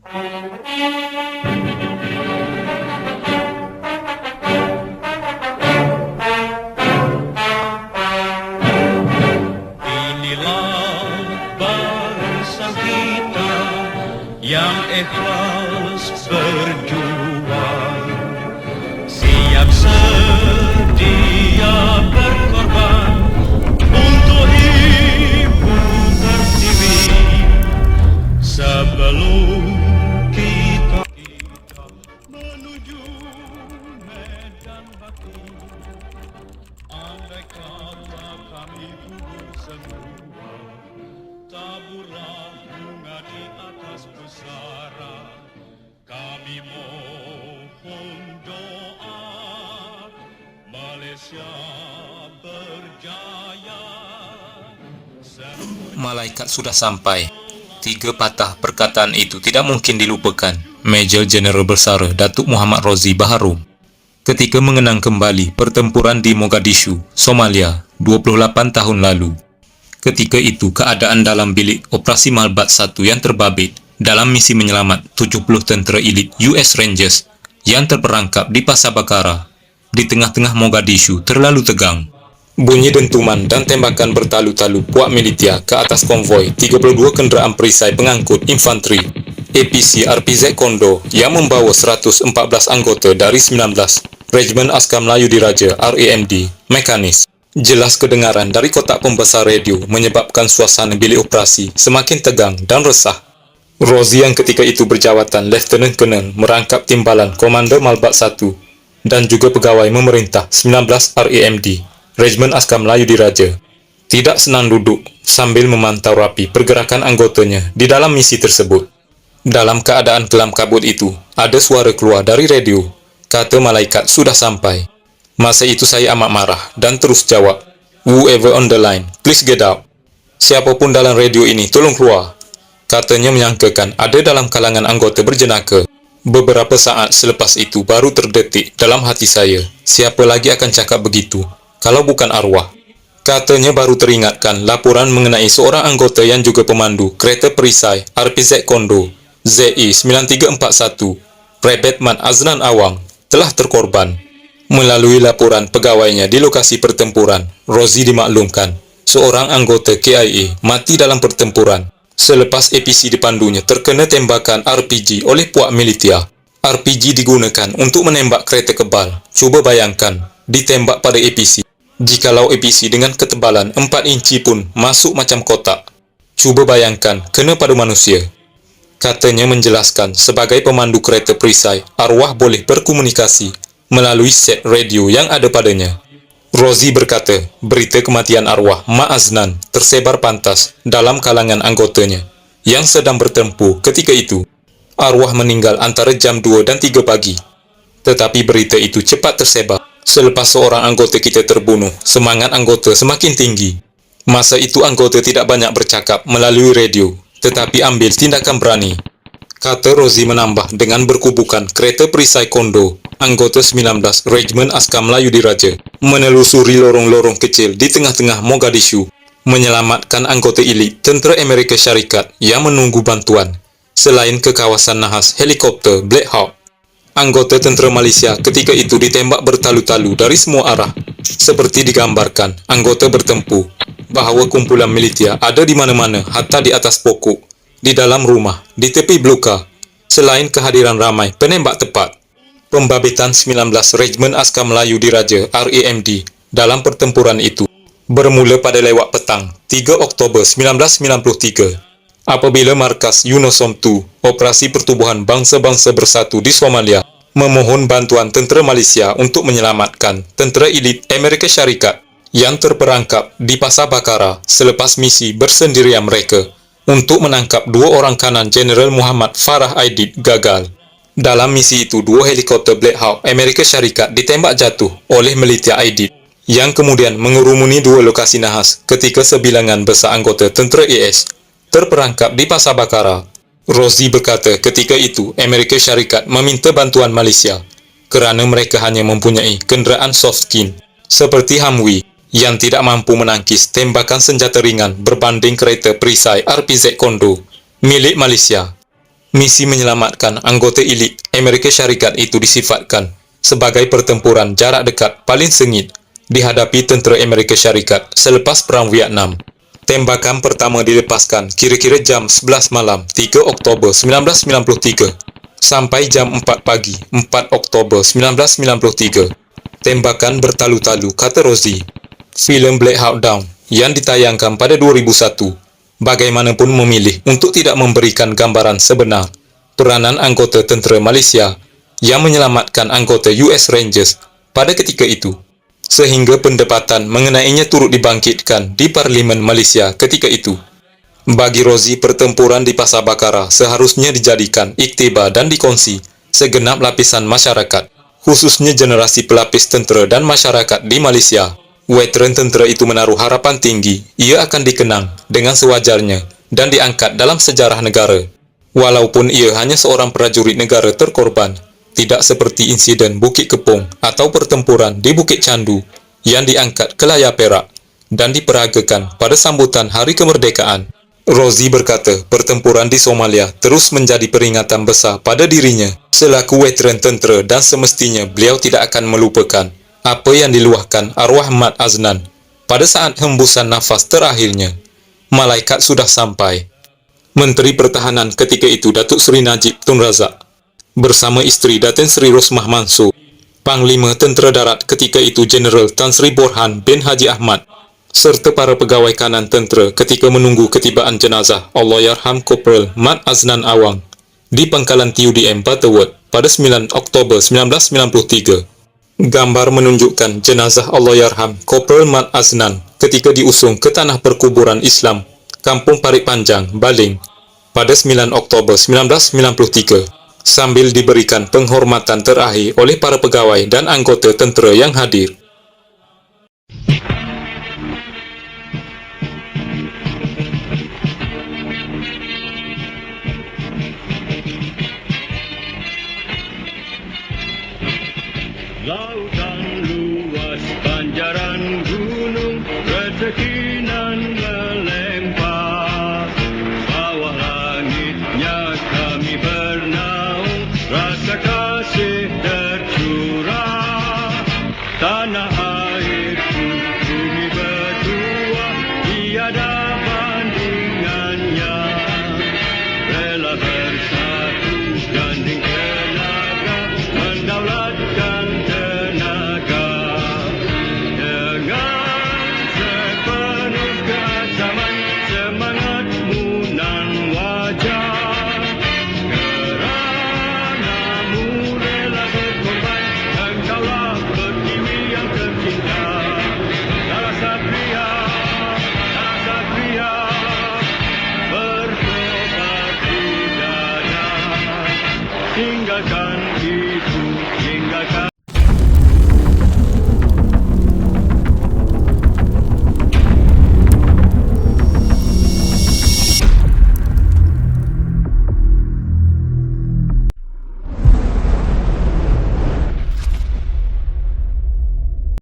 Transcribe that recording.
Inilah bangsa kita yang ikhlas berjuang, siap sedia berkorban untuk ibu pertiwi. Sebelum kita menuju medan mati, andai kata kami gugur semua, taburlah bunga di atas pusara. Kami mohon doa, Malaysia berjaya. Malaikat sudah sampai. 3 patah perkataan itu tidak mungkin dilupakan Major General Besar Datuk Muhammad Rozi Baharom ketika mengenang kembali pertempuran di Mogadishu, Somalia 28 tahun lalu. Ketika itu keadaan dalam bilik operasi Malbat 1 yang terbabit dalam misi menyelamat 70 tentera elit US Rangers yang terperangkap di Pasar Bakara di tengah-tengah Mogadishu terlalu tegang. Bunyi dentuman dan tembakan bertalu-talu puak militia ke atas konvoi 32 kenderaan perisai pengangkut infanteri APC RPZ Kondo yang membawa 114 anggota dari 19 Regimen Askar Melayu Diraja RAMD mekanis. Jelas kedengaran dari kotak pembesar radio menyebabkan suasana bilik operasi semakin tegang dan resah. Rozi yang ketika itu berjawatan Lieutenant Colonel merangkap timbalan Komander Malbat 1 dan juga pegawai memerintah 19 RAMD Regimen Askar Melayu Diraja tidak senang duduk sambil memantau rapi pergerakan anggotanya di dalam misi tersebut. Dalam keadaan kelam kabut itu, ada suara keluar dari radio. Kata malaikat sudah sampai. Masa itu saya amat marah dan terus jawab, "Whoever on the line, please get out." Siapapun dalam radio ini, tolong keluar. Katanya menyangkakan ada dalam kalangan anggota berjenaka. Beberapa saat selepas itu baru terdetik dalam hati saya, siapa lagi akan cakap begitu kalau bukan arwah. Katanya baru teringatkan laporan mengenai seorang anggota yang juga pemandu kereta perisai RPZ Kondo ZI 9341 Prebet Mat Aznan Awang telah terkorban. Melalui laporan pegawainya di lokasi pertempuran, Rozi dimaklumkan seorang anggota KIA mati dalam pertempuran selepas APC dipandunya terkena tembakan RPG oleh puak militia. RPG digunakan untuk menembak kereta kebal. Cuba bayangkan, ditembak pada APC. Jikalau APC dengan ketebalan 4 inci pun masuk macam kotak. Cuba bayangkan, kena pada manusia. Katanya menjelaskan sebagai pemandu kereta perisai, arwah boleh berkomunikasi melalui set radio yang ada padanya. Rozi berkata, berita kematian arwah Mak Aznan tersebar pantas dalam kalangan anggotanya yang sedang bertempur ketika itu. Arwah meninggal antara jam 2 dan 3 pagi. Tetapi berita itu cepat tersebar. Selepas seorang anggota kita terbunuh, semangat anggota semakin tinggi. Masa itu anggota tidak banyak bercakap melalui radio, tetapi ambil tindakan berani. Kata Rozi menambah dengan berkubukan kereta perisai Kondo, anggota 19 Regimen Askar Melayu Diraja, menelusuri lorong-lorong kecil di tengah-tengah Mogadishu, menyelamatkan anggota elit tentera Amerika Syarikat yang menunggu bantuan, selain ke kawasan nahas helikopter Black Hawk. Anggota tentera Malaysia ketika itu ditembak bertalu-talu dari semua arah. Seperti digambarkan, anggota bertempur bahawa kumpulan militia ada di mana-mana, hatta di atas pokok, di dalam rumah, di tepi belukar. Selain kehadiran ramai penembak tepat, pembabitan 19 Regimen Askar Melayu Diraja RAMD dalam pertempuran itu bermula pada lewat petang 3 Oktober 1993. Apabila markas UNOSOM II, Operasi Pertubuhan Bangsa-Bangsa Bersatu di Somalia, memohon bantuan tentera Malaysia untuk menyelamatkan tentera elit Amerika Syarikat yang terperangkap di Pasar Bakara selepas misi bersendirian mereka untuk menangkap 2 orang kanan Jeneral Muhammad Farah Aidid gagal. Dalam misi itu, 2 helikopter Black Hawk Amerika Syarikat ditembak jatuh oleh militia Aidid yang kemudian mengerumuni 2 lokasi nahas ketika sebilangan besar anggota tentera AS terperangkap di Pasar Bakara. Rozi berkata ketika itu Amerika Syarikat meminta bantuan Malaysia kerana mereka hanya mempunyai kenderaan soft skin seperti Humvee yang tidak mampu menangkis tembakan senjata ringan berbanding kereta perisai RPZ Kondo milik Malaysia. Misi menyelamatkan anggota elit Amerika Syarikat itu disifatkan sebagai pertempuran jarak dekat paling sengit dihadapi tentera Amerika Syarikat selepas Perang Vietnam. Tembakan pertama dilepaskan kira-kira jam 11 malam 3 Oktober 1993 sampai jam 4 pagi 4 Oktober 1993. Tembakan bertalu-talu, kata Rosie. Filem Black Hawk Down yang ditayangkan pada 2001 bagaimanapun memilih untuk tidak memberikan gambaran sebenar peranan anggota tentera Malaysia yang menyelamatkan anggota US Rangers pada ketika itu, sehingga pendebatan mengenainya turut dibangkitkan di Parlimen Malaysia ketika itu. Bagi Rosie, pertempuran di Pasar Bakara seharusnya dijadikan iktibar dan dikongsi segenap lapisan masyarakat, khususnya generasi pelapis tentera dan masyarakat di Malaysia. Veteran tentera itu menaruh harapan tinggi ia akan dikenang dengan sewajarnya dan diangkat dalam sejarah negara. Walaupun ia hanya seorang prajurit negara terkorban, tidak seperti insiden Bukit Kepong atau pertempuran di Bukit Candu yang diangkat ke layar perak dan diperagakan pada sambutan Hari Kemerdekaan. Rosie berkata pertempuran di Somalia terus menjadi peringatan besar pada dirinya selaku veteran tentera dan semestinya beliau tidak akan melupakan apa yang diluahkan arwah Mat Aznan pada saat hembusan nafas terakhirnya. Malaikat sudah sampai. Menteri Pertahanan ketika itu Datuk Seri Najib Tun Razak bersama isteri Datin Seri Rosmah Mansur, Panglima Tentera Darat ketika itu Jeneral Tan Sri Borhan bin Haji Ahmad, serta para pegawai kanan tentera ketika menunggu ketibaan jenazah Allahyarham Korporal Mat Aznan Awang di Pangkalan TUDM Butterworth pada 9 Oktober 1993. Gambar menunjukkan jenazah Allahyarham Korporal Mat Aznan ketika diusung ke tanah perkuburan Islam Kampung Parit Panjang, Baling pada 9 Oktober 1993 sambil diberikan penghormatan terakhir oleh para pegawai dan anggota tentera yang hadir.